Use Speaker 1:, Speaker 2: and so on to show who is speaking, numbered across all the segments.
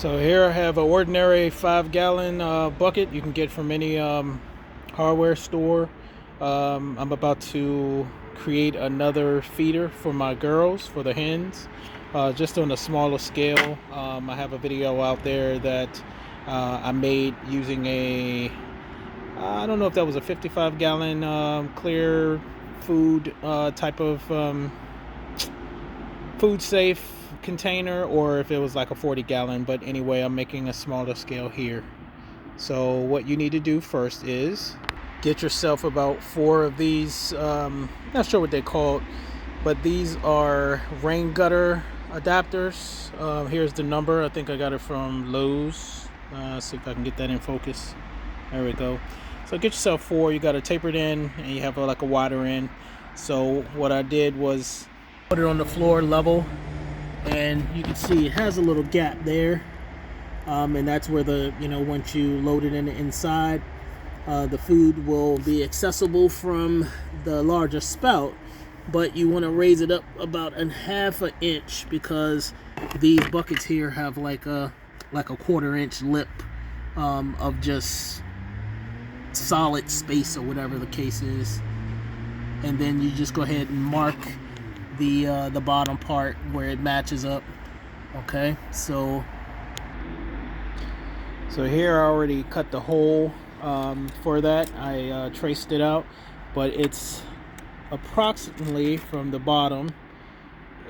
Speaker 1: So here I have an ordinary 5-gallon bucket you can get from any hardware store. I'm about to create another feeder for my girls, for the hens, just on a smaller scale. I have a video out there that I made using I don't know if that was a 55-gallon clear food type of food safe container, or if it was like a 40-gallon, but anyway, I'm making a smaller scale here. So what you need to do first is get yourself about 4 of these, not sure what they're called, but these are rain gutter adapters. Here's the number. I think I got it from Lowe's. See if I can get that in focus. There we go. So get yourself 4. You got to taper it in, and you have like a wider end. So what I did was put it on the floor level, and you can see it has a little gap there, and that's where the, once you load it in the inside, the food will be accessible from the larger spout, but you want to raise it up about a half an inch, because these buckets here have like a 1/4 inch lip of just solid space, or whatever the case is. And then you just go ahead and mark the bottom part where it matches up. Okay, so here I already cut the hole for that. I traced it out, but it's approximately from the bottom,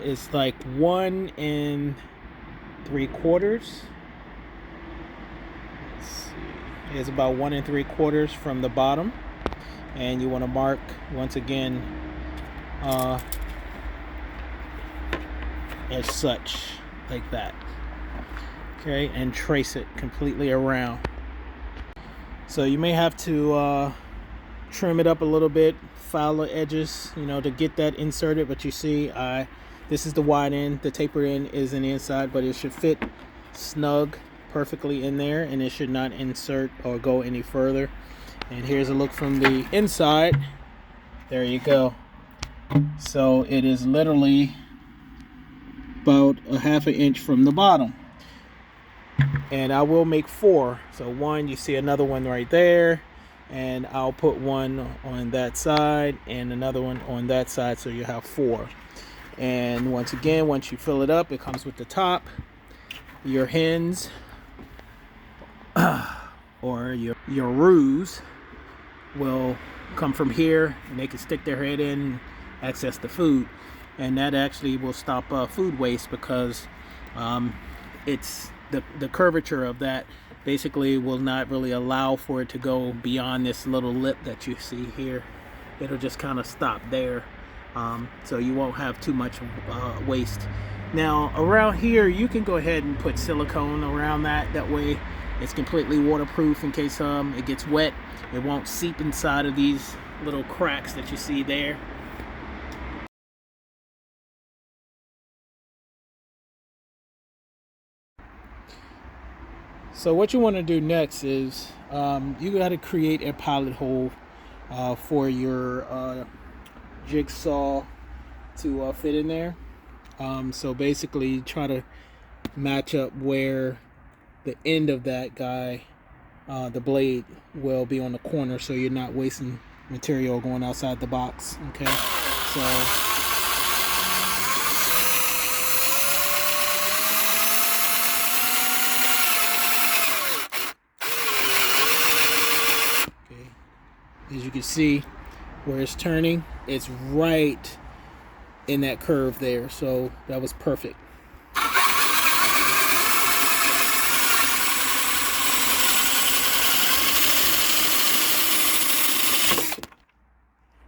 Speaker 1: it's like 1 3/4. Let's see, it's about 1 3/4 from the bottom, and you want to mark once again as such, like that. Okay, and trace it completely around. So you may have to trim it up a little bit, file the edges, to get that inserted. But you see, this is the wide end, the taper end is in the inside, but it should fit snug perfectly in there, and it should not insert or go any further. And here's a look from the inside. There you go. So it is literally about a half an inch from the bottom, and I will make 4. So one, you see another one right there, and I'll put one on that side and another one on that side, so you have 4. And once again, once you fill it up, it comes with the top. Your hens or your roos will come from here, and they can stick their head in and access the food. And that actually will stop food waste, because it's the curvature of that basically will not really allow for it to go beyond this little lip that you see here. It'll just kind of stop there, so you won't have too much waste. Now around here, you can go ahead and put silicone around that way it's completely waterproof in case it gets wet. It won't seep inside of these little cracks that you see there. So what you want to do next is you got to create a pilot hole for your jigsaw to fit in there. So basically try to match up where the end of that guy, the blade, will be on the corner, so you're not wasting material going outside the box. Okay, so as you can see, where it's turning, it's right in that curve there, so that was perfect.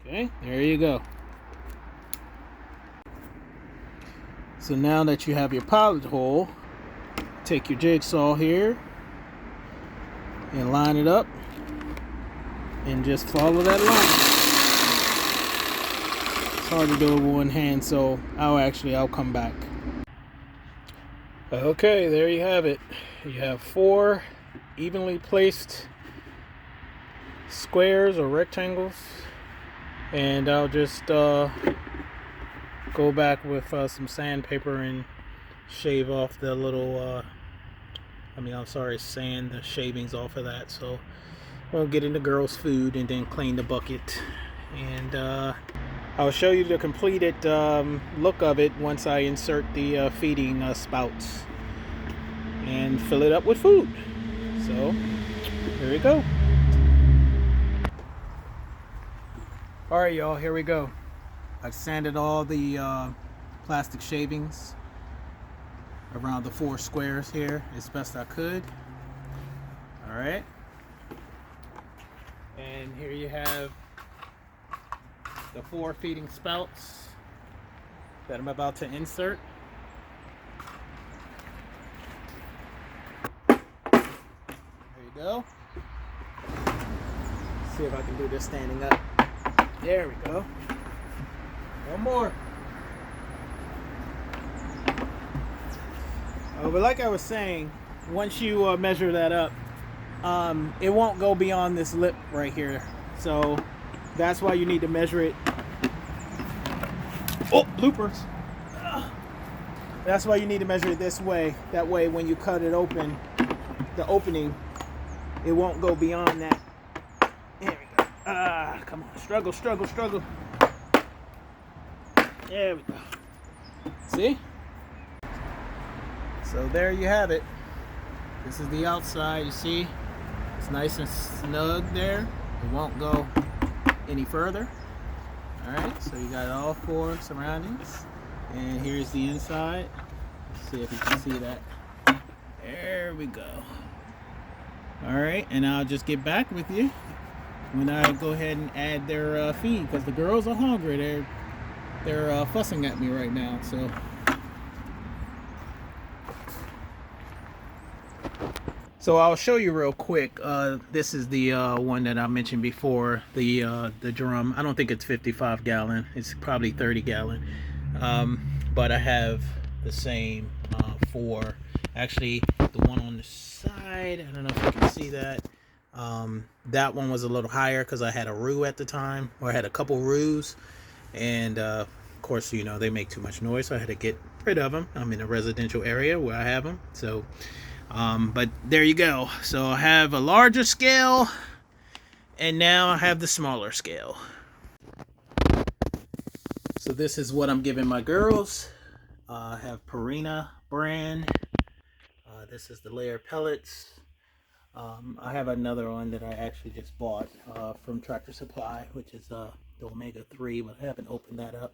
Speaker 1: Okay, there you go. So now that you have your pilot hole, take your jigsaw here and line it up, and just follow that line. It's hard to do it with one hand, so I'll come back. Okay, there you have it. You have 4 evenly placed squares or rectangles, and I'll just go back with some sandpaper and shave off the little I'm sorry, sand the shavings off of that. So we'll get into girls' food and then clean the bucket. And I'll show you the completed look of it once I insert the feeding spouts and fill it up with food. So here we go. All right, y'all, here we go. I've sanded all the plastic shavings around the 4 squares here as best I could. All right. And here you have the 4 feeding spouts that I'm about to insert. There you go. Let's see if I can do this standing up. There we go. One more. But like I was saying, once you measure that up, it won't go beyond this lip right here. So that's why you need to measure it. Oh, bloopers. That's why you need to measure it this way. That way when you cut it open, the opening, it won't go beyond that. There we go. Come on. Struggle, struggle, struggle. There we go. See? So there you have it. This is the outside, you see? It's nice and snug there. It won't go any further. Alright, so you got all 4 surroundings. And here's the inside. Let's see if you can see that. There we go. Alright, and I'll just get back with you when I go ahead and add their feed, because the girls are hungry. They're fussing at me right now. So I'll show you real quick. This is the one that I mentioned before, the drum. I don't think it's 55 gallon. It's probably 30 gallon. But I have the same 4. Actually, the one on the side, I don't know if you can see that. That one was a little higher because I had a roux at the time, or I had a couple roux. And of course, you know, they make too much noise, so I had to get rid of them. I'm in a residential area where I have them. So but there you go. So I have a larger scale, and now I have the smaller scale. So this is what I'm giving my girls. I have Purina brand. This is the layer pellets. I have another one that I actually just bought from Tractor Supply, which is the Omega 3, but I haven't opened that up.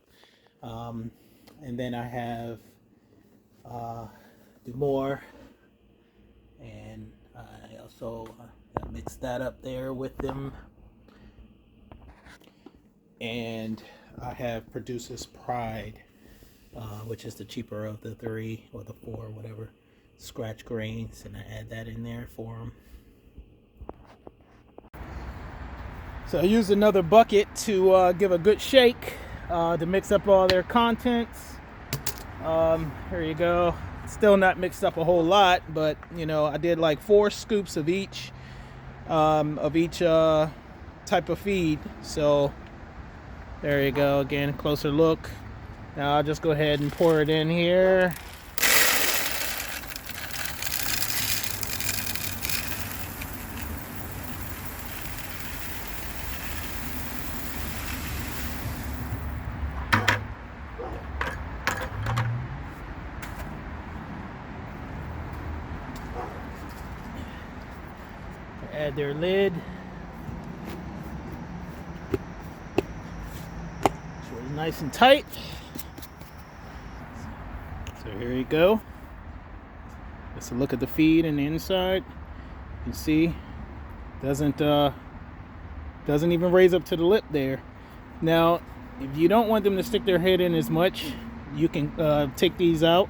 Speaker 1: And then I have do more. And I also mix that up there with them. And I have Producer's Pride, which is the cheaper of the 3 or the 4, whatever, scratch grains, and I add that in there for them. So I used another bucket to give a good shake to mix up all their contents. Here you go. Still not mixed up a whole lot, but you know, I did like 4 scoops of each type of feed. So there you go. Again, closer look. Now I'll just go ahead and pour it in here. Add their lid. So it's nice and tight. So here you go. That's a look at the feed and the inside. You can see doesn't even raise up to the lip there. Now, if you don't want them to stick their head in as much, you can take these out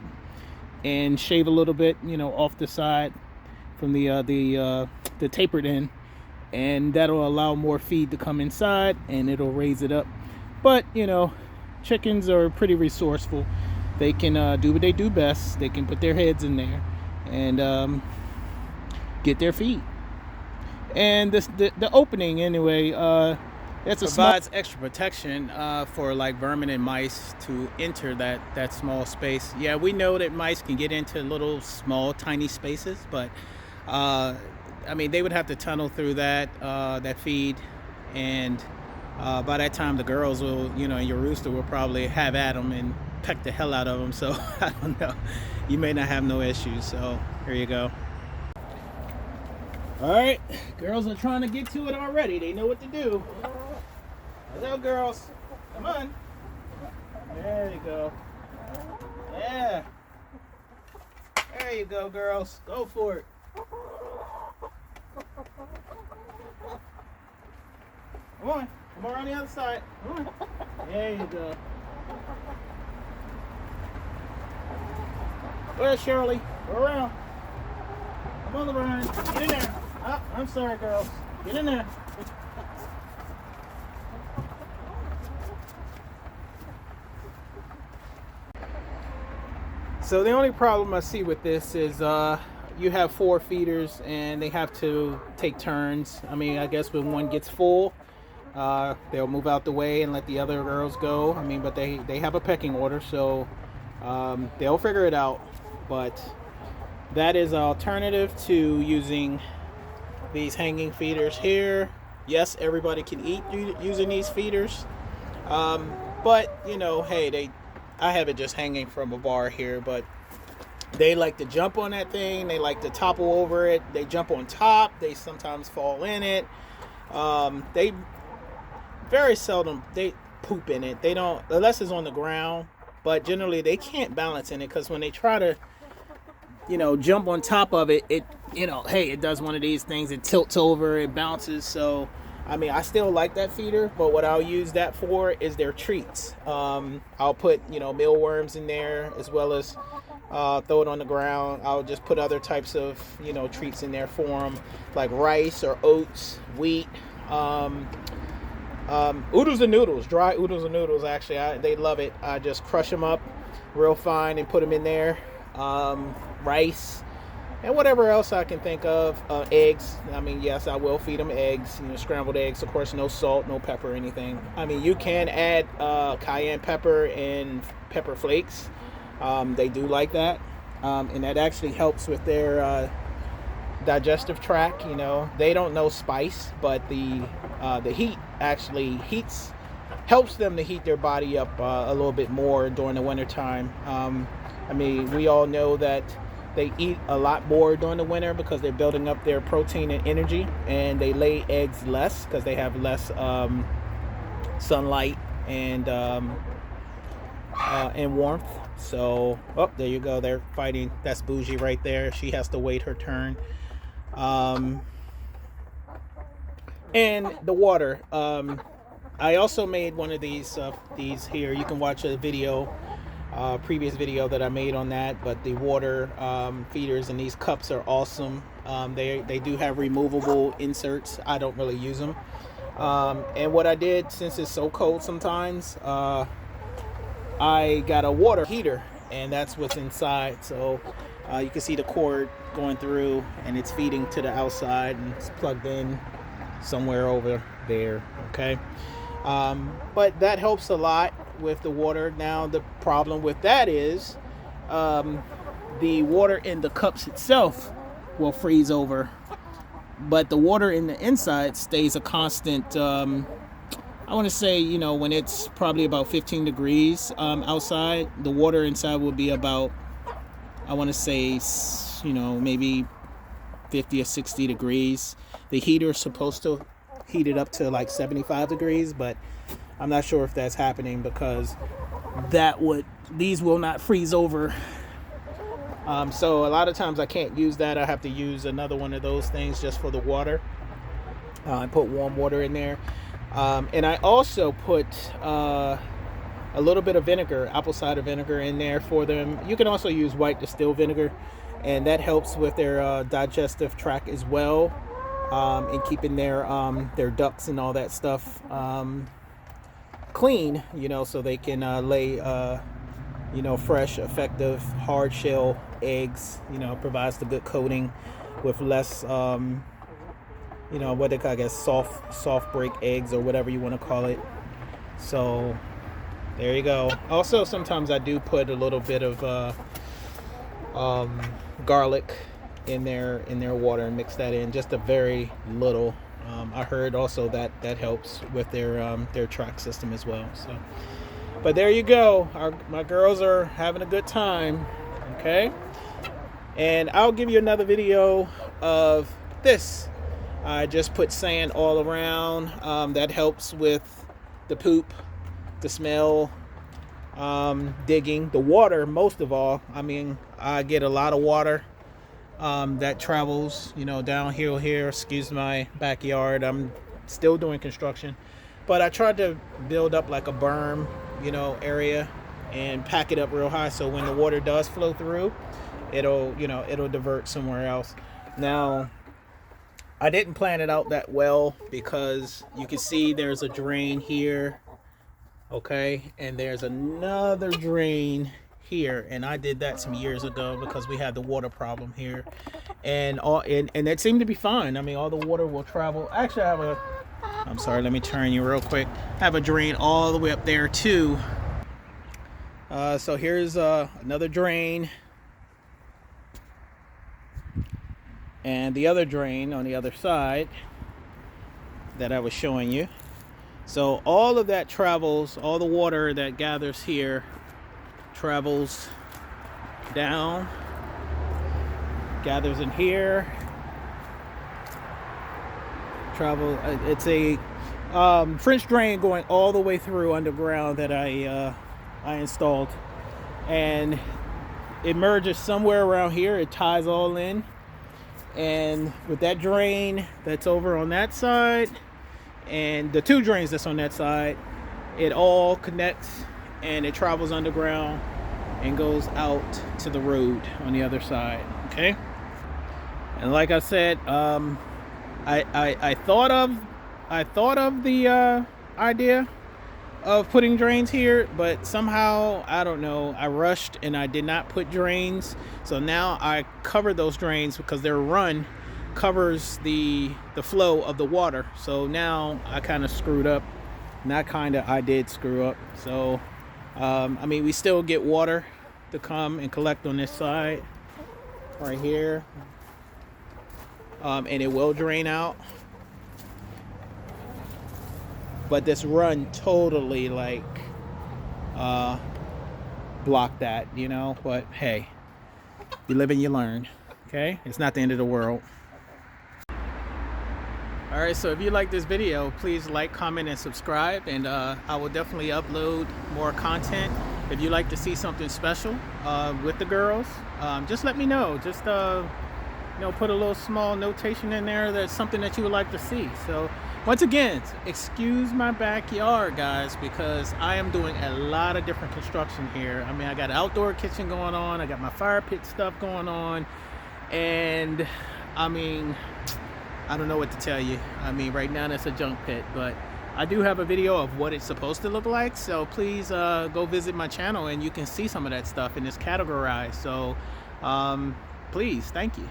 Speaker 1: and shave a little bit, you know, off the side from the tapered end, and that'll allow more feed to come inside and it'll raise it up. But you know, chickens are pretty resourceful. They can do what they do best. They can put their heads in there and get their feed. And this the opening anyway, It's a provides extra protection for like vermin and mice to enter that small space. Yeah, we know that mice can get into little small tiny spaces, but I mean they would have to tunnel through that feed, and by that time the girls will, you know, your rooster will probably have at them and peck the hell out of them. So I don't know, you may not have no issues. So here you go. All right, girls are trying to get to it already. They know what to do. Hello, girls. Come on. There you go. Yeah. There you go, girls. Go for it. Come on. Come around the other side. Come on. There you go. Where's Shirley? Go around. Come on, Laverne. Get in there. Oh, I'm sorry, girls. Get in there. So the only problem I see with this is you have 4 feeders and they have to take turns. I mean, I guess when one gets full, they'll move out the way and let the other girls go. I mean, but they have a pecking order, so they'll figure it out. But that is an alternative to using these hanging feeders here. Yes, everybody can eat using these feeders, but you know, hey, I have it just hanging from a bar here, but they like to jump on that thing. They like to topple over it. They jump on top. They sometimes fall in it. They very seldom they poop in it. They don't, unless it's on the ground, but generally they can't balance in it, because when they try to, you know, jump on top of it, you know, hey, it does one of these things. It tilts over, it bounces. So I mean, I still like that feeder, but what I'll use that for is their treats. I'll put, you know, mealworms in there, as well as throw it on the ground. I'll just put other types of, you know, treats in there for them, like rice or oats, wheat, oodles and noodles, dry oodles and noodles. Actually, they love it. I just crush them up real fine and put them in there. Rice. And whatever else I can think of. Eggs. I mean, yes, I will feed them eggs. You know, scrambled eggs. Of course, no salt, no pepper, anything. I mean, you can add cayenne pepper and pepper flakes. They do like that. And that actually helps with their digestive tract. You know, they don't know spice, but the heat actually helps them to heat their body up a little bit more during the wintertime. I mean, we all know that they eat a lot more during the winter because they're building up their protein and energy, and they lay eggs less because they have less sunlight and warmth. So, oh, there you go. They're fighting. That's Bougie right there. She has to wait her turn. And the water. I also made one of these here. You can watch a video. Previous video that I made on that, but the water feeders in these cups are awesome. They do have removable inserts. I don't really use them. And what I did, since it's so cold sometimes, I got a water heater, and that's what's inside. So you can see the cord going through, and it's feeding to the outside, and it's plugged in somewhere over there. Okay. But that helps a lot with the water. Now the problem with that is the water in the cups itself will freeze over, but the water in the inside stays a constant. I want to say, you know, when it's probably about 15 degrees outside, the water inside will be about, I want to say, you know, maybe 50 or 60 degrees. The heater is supposed to heat it up to like 75 degrees, but I'm not sure if that's happening because these will not freeze over. So a lot of times I can't use that. I have to use another one of those things just for the water. I put warm water in there. And I also put a little bit of vinegar, apple cider vinegar in there for them. You can also use white distilled vinegar, and that helps with their digestive tract as well, and keeping their ducts and all that stuff clean, you know, so they can lay you know, fresh, effective, hard shell eggs. You know, provides the good coating with less you know, what they call, I guess, soft break eggs or whatever you want to call it. So there you go. Also, sometimes I do put a little bit of garlic in their water and mix that in, just a very little. I heard also that helps with their track system as well. So, but there you go. My girls are having a good time. Okay, and I'll give you another video of this. I just put sand all around. That helps with the poop, the smell, digging, the water most of all. I mean, I get a lot of water that travels, you know, downhill here. Excuse my backyard. I'm still doing construction, but I tried to build up like a berm, you know, area and pack it up real high so when the water does flow through, it'll divert somewhere else. Now, I didn't plan it out that well because you can see there's a drain here, okay, and there's another drain here, and I did that some years ago because we had the water problem here, and it seemed to be fine. I mean, all the water will travel. Actually, I'm sorry, let me turn you real quick. I have a drain all the way up there too. So here's another drain, and the other drain on the other side that I was showing you. So all of that travels, all the water that gathers here travels down, gathers in here, it's a French drain going all the way through underground that I installed, and it merges somewhere around here. It ties all in, and with that drain that's over on that side and the two drains that's on that side, it all connects and it travels underground and goes out to the road on the other side. Okay, and like I said, I thought of the idea of putting drains here, but somehow, I don't know, I rushed and I did not put drains. So now I cover those drains because their run covers the flow of the water. So now I kind of screwed up. I did screw up. So I mean, we still get water to come and collect on this side right here, and it will drain out. But this run totally like blocked that, you know. But hey, you live and you learn. Okay, it's not the end of the world. All right, so if you like this video, please like, comment, and subscribe, and I will definitely upload more content. If you like to see something special with the girls, just let me know. Just you know, put a little small notation in there that's something that you would like to see. So once again, excuse my backyard, guys, because I am doing a lot of different construction here. I mean, I got an outdoor kitchen going on, I got my fire pit stuff going on, and I mean, I don't know what to tell you. I mean, right now that's a junk pit, but I do have a video of what it's supposed to look like. So please go visit my channel and you can see some of that stuff, and it's categorized. So please, thank you.